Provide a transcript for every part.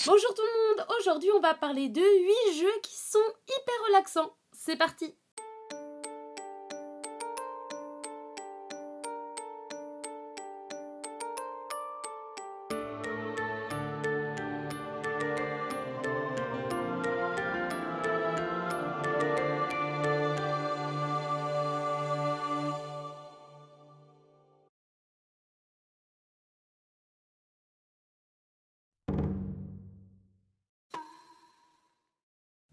Bonjour tout le monde, aujourd'hui on va parler de 8 jeux qui sont hyper relaxants. C'est parti!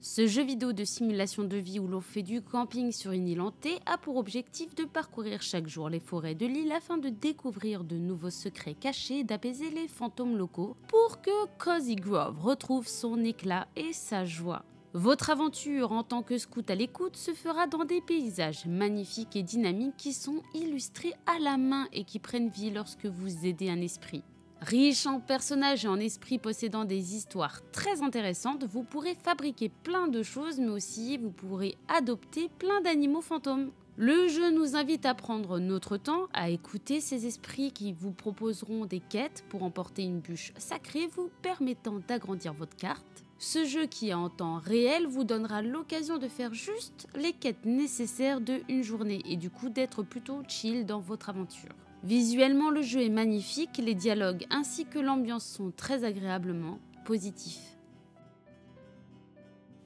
Ce jeu vidéo de simulation de vie où l'on fait du camping sur une île hantée a pour objectif de parcourir chaque jour les forêts de l'île afin de découvrir de nouveaux secrets cachés et d'apaiser les fantômes locaux pour que Cozy Grove retrouve son éclat et sa joie. Votre aventure en tant que scout à l'écoute se fera dans des paysages magnifiques et dynamiques qui sont illustrés à la main et qui prennent vie lorsque vous aidez un esprit. Riche en personnages et en esprits possédant des histoires très intéressantes, vous pourrez fabriquer plein de choses, mais aussi vous pourrez adopter plein d'animaux fantômes. Le jeu nous invite à prendre notre temps, à écouter ces esprits qui vous proposeront des quêtes pour emporter une bûche sacrée vous permettant d'agrandir votre carte. Ce jeu qui est en temps réel vous donnera l'occasion de faire juste les quêtes nécessaires de une journée et du coup d'être plutôt chill dans votre aventure. Visuellement, le jeu est magnifique, les dialogues ainsi que l'ambiance sont très agréablement positifs.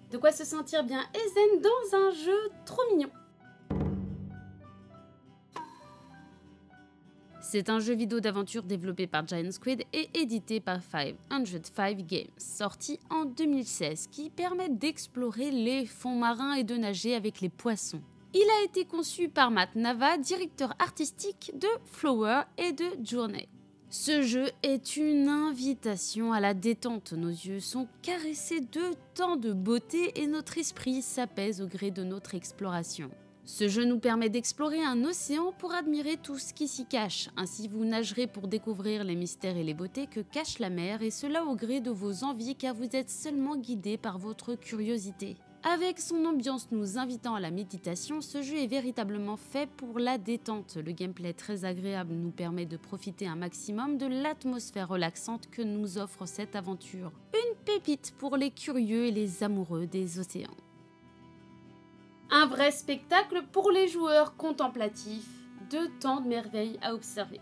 De quoi se sentir bien et zen dans un jeu trop mignon. C'est un jeu vidéo d'aventure développé par Giant Squid et édité par 505 Games, sorti en 2016, qui permet d'explorer les fonds marins et de nager avec les poissons. Il a été conçu par Matt Nava, directeur artistique de Flower et de Journey. Ce jeu est une invitation à la détente. Nos yeux sont caressés de tant de beauté et notre esprit s'apaise au gré de notre exploration. Ce jeu nous permet d'explorer un océan pour admirer tout ce qui s'y cache. Ainsi, vous nagerez pour découvrir les mystères et les beautés que cache la mer, et cela au gré de vos envies car vous êtes seulement guidé par votre curiosité. Avec son ambiance nous invitant à la méditation, ce jeu est véritablement fait pour la détente. Le gameplay très agréable nous permet de profiter un maximum de l'atmosphère relaxante que nous offre cette aventure. Une pépite pour les curieux et les amoureux des océans. Un vrai spectacle pour les joueurs contemplatifs, de tant de merveilles à observer.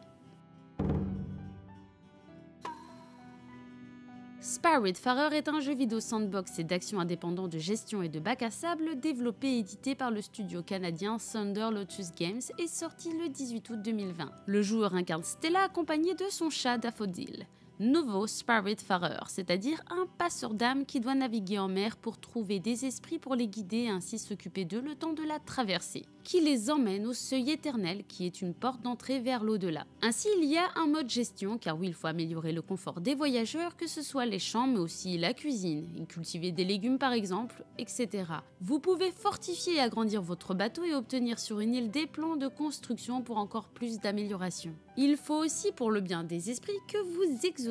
Spiritfarer est un jeu vidéo sandbox et d'action indépendant de gestion et de bac à sable développé et édité par le studio canadien Thunder Lotus Games et sorti le 18 août 2020. Le joueur incarne Stella accompagné de son chat Daffodil. Nouveau Spiritfarer, c'est-à-dire un passeur d'âme qui doit naviguer en mer pour trouver des esprits pour les guider et ainsi s'occuper d'eux le temps de la traversée, qui les emmène au seuil éternel qui est une porte d'entrée vers l'au-delà. Ainsi, il y a un mode gestion, car oui, il faut améliorer le confort des voyageurs, que ce soit les champs, mais aussi la cuisine, et cultiver des légumes par exemple, etc. Vous pouvez fortifier et agrandir votre bateau et obtenir sur une île des plans de construction pour encore plus d'amélioration. Il faut aussi, pour le bien des esprits, que vous exauciez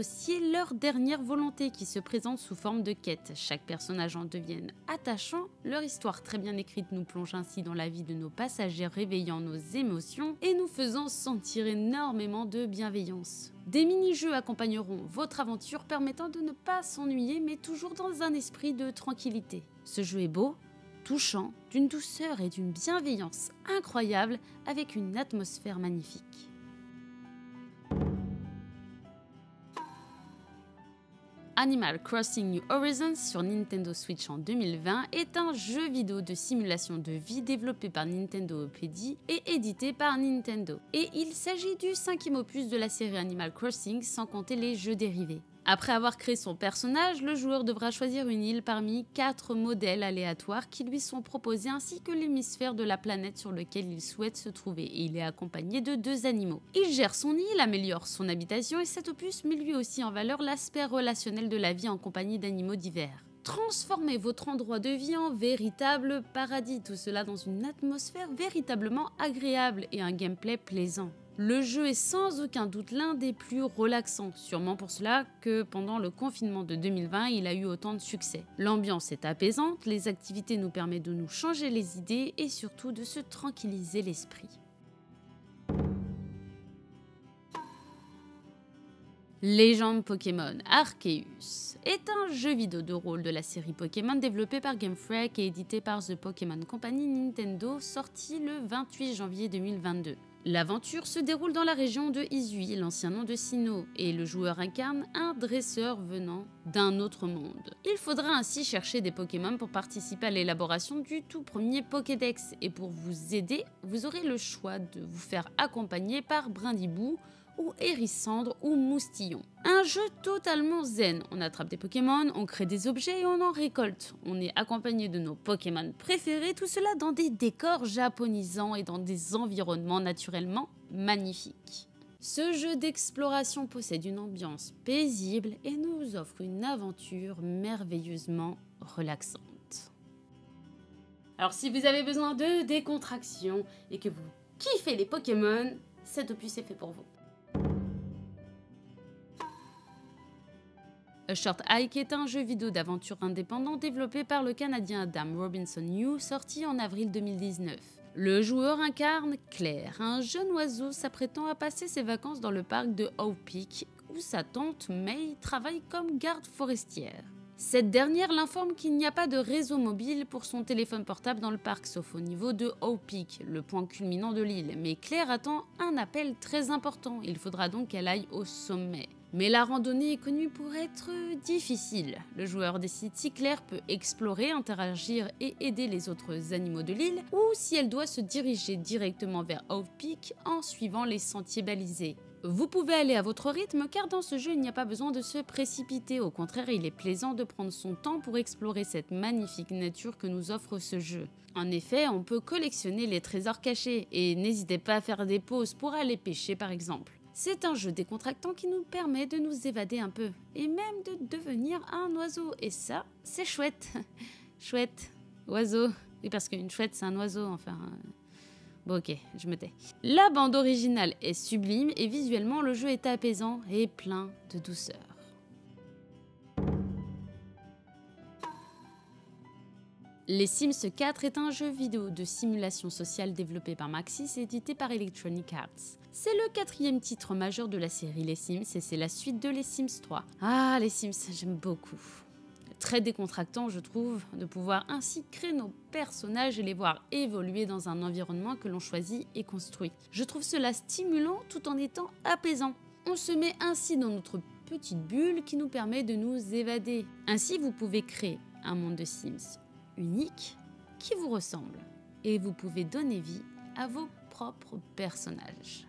leur dernière volonté qui se présente sous forme de quête. Chaque personnage en devienne attachant, leur histoire très bien écrite nous plonge ainsi dans la vie de nos passagers, réveillant nos émotions et nous faisant sentir énormément de bienveillance. Des mini-jeux accompagneront votre aventure permettant de ne pas s'ennuyer mais toujours dans un esprit de tranquillité. Ce jeu est beau, touchant, d'une douceur et d'une bienveillance incroyable avec une atmosphère magnifique. Animal Crossing New Horizons sur Nintendo Switch en 2020 est un jeu vidéo de simulation de vie développé par Nintendo Opédie et édité par Nintendo. Et il s'agit du 5e opus de la série Animal Crossing sans compter les jeux dérivés. Après avoir créé son personnage, le joueur devra choisir une île parmi 4 modèles aléatoires qui lui sont proposés ainsi que l'hémisphère de la planète sur lequel il souhaite se trouver et il est accompagné de 2 animaux. Il gère son île, améliore son habitation et cet opus met lui aussi en valeur l'aspect relationnel de la vie en compagnie d'animaux divers. Transformez votre endroit de vie en véritable paradis, tout cela dans une atmosphère véritablement agréable et un gameplay plaisant. Le jeu est sans aucun doute l'un des plus relaxants, sûrement pour cela que pendant le confinement de 2020, il a eu autant de succès. L'ambiance est apaisante, les activités nous permettent de nous changer les idées et surtout de se tranquilliser l'esprit. Légende Pokémon Arceus est un jeu vidéo de rôle de la série Pokémon développé par Game Freak et édité par The Pokémon Company Nintendo, sorti le 28 janvier 2022. L'aventure se déroule dans la région de Hisui, l'ancien nom de Sinnoh, et le joueur incarne un dresseur venant d'un autre monde. Il faudra ainsi chercher des Pokémon pour participer à l'élaboration du tout premier Pokédex, et pour vous aider, vous aurez le choix de vous faire accompagner par Brindibou, ou Hérissandre ou Moustillon. Un jeu totalement zen. On attrape des Pokémon, on crée des objets et on en récolte. On est accompagné de nos Pokémon préférés, tout cela dans des décors japonisants et dans des environnements naturellement magnifiques. Ce jeu d'exploration possède une ambiance paisible et nous offre une aventure merveilleusement relaxante. Alors si vous avez besoin de décontraction et que vous kiffez les Pokémon, cet opus est fait pour vous. A Short Hike est un jeu vidéo d'aventure indépendant développé par le Canadien Adam Robinson New, sorti en avril 2019. Le joueur incarne Claire, un jeune oiseau s'apprêtant à passer ses vacances dans le parc de Howe Peak, où sa tante May travaille comme garde forestière. Cette dernière l'informe qu'il n'y a pas de réseau mobile pour son téléphone portable dans le parc, sauf au niveau de Howe Peak, le point culminant de l'île. Mais Claire attend un appel très important, il faudra donc qu'elle aille au sommet. Mais la randonnée est connue pour être difficile. Le joueur décide si Claire peut explorer, interagir et aider les autres animaux de l'île, ou si elle doit se diriger directement vers Howe Peak en suivant les sentiers balisés. Vous pouvez aller à votre rythme car dans ce jeu il n'y a pas besoin de se précipiter, au contraire il est plaisant de prendre son temps pour explorer cette magnifique nature que nous offre ce jeu. En effet, on peut collectionner les trésors cachés et n'hésitez pas à faire des pauses pour aller pêcher par exemple. C'est un jeu décontractant qui nous permet de nous évader un peu et même de devenir un oiseau et ça c'est chouette. Chouette, oiseau, oui parce qu'une chouette c'est un oiseau enfin... Bon ok, je me tais. La bande originale est sublime et visuellement le jeu est apaisant et plein de douceur. Les Sims 4 est un jeu vidéo de simulation sociale développé par Maxis et édité par Electronic Arts. C'est le 4e titre majeur de la série Les Sims et c'est la suite de Les Sims 3. Ah, les Sims, j'aime beaucoup. Très décontractant, je trouve, de pouvoir ainsi créer nos personnages et les voir évoluer dans un environnement que l'on choisit et construit. Je trouve cela stimulant tout en étant apaisant. On se met ainsi dans notre petite bulle qui nous permet de nous évader. Ainsi, vous pouvez créer un monde de Sims unique qui vous ressemble et vous pouvez donner vie à vos propres personnages.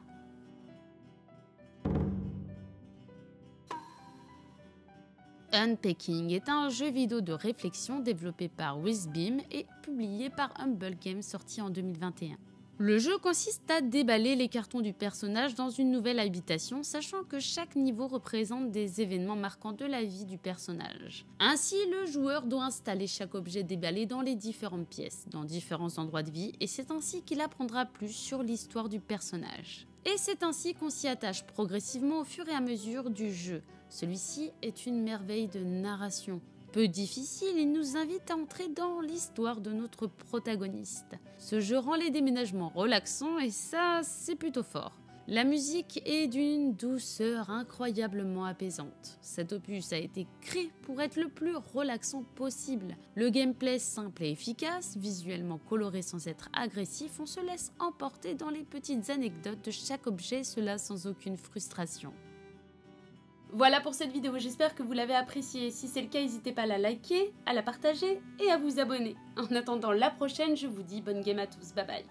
Unpacking est un jeu vidéo de réflexion développé par Wizbeam et publié par Humble Games, sorti en 2021. Le jeu consiste à déballer les cartons du personnage dans une nouvelle habitation, sachant que chaque niveau représente des événements marquants de la vie du personnage. Ainsi, le joueur doit installer chaque objet déballé dans les différentes pièces, dans différents endroits de vie, et c'est ainsi qu'il apprendra plus sur l'histoire du personnage. Et c'est ainsi qu'on s'y attache progressivement au fur et à mesure du jeu. Celui-ci est une merveille de narration. Peu difficile, il nous invite à entrer dans l'histoire de notre protagoniste. Ce jeu rend les déménagements relaxants et ça, c'est plutôt fort. La musique est d'une douceur incroyablement apaisante. Cet opus a été créé pour être le plus relaxant possible. Le gameplay simple et efficace, visuellement coloré sans être agressif, on se laisse emporter dans les petites anecdotes de chaque objet, cela sans aucune frustration. Voilà pour cette vidéo, j'espère que vous l'avez appréciée. Si c'est le cas, n'hésitez pas à la liker, à la partager et à vous abonner. En attendant la prochaine, je vous dis bonne game à tous, bye bye.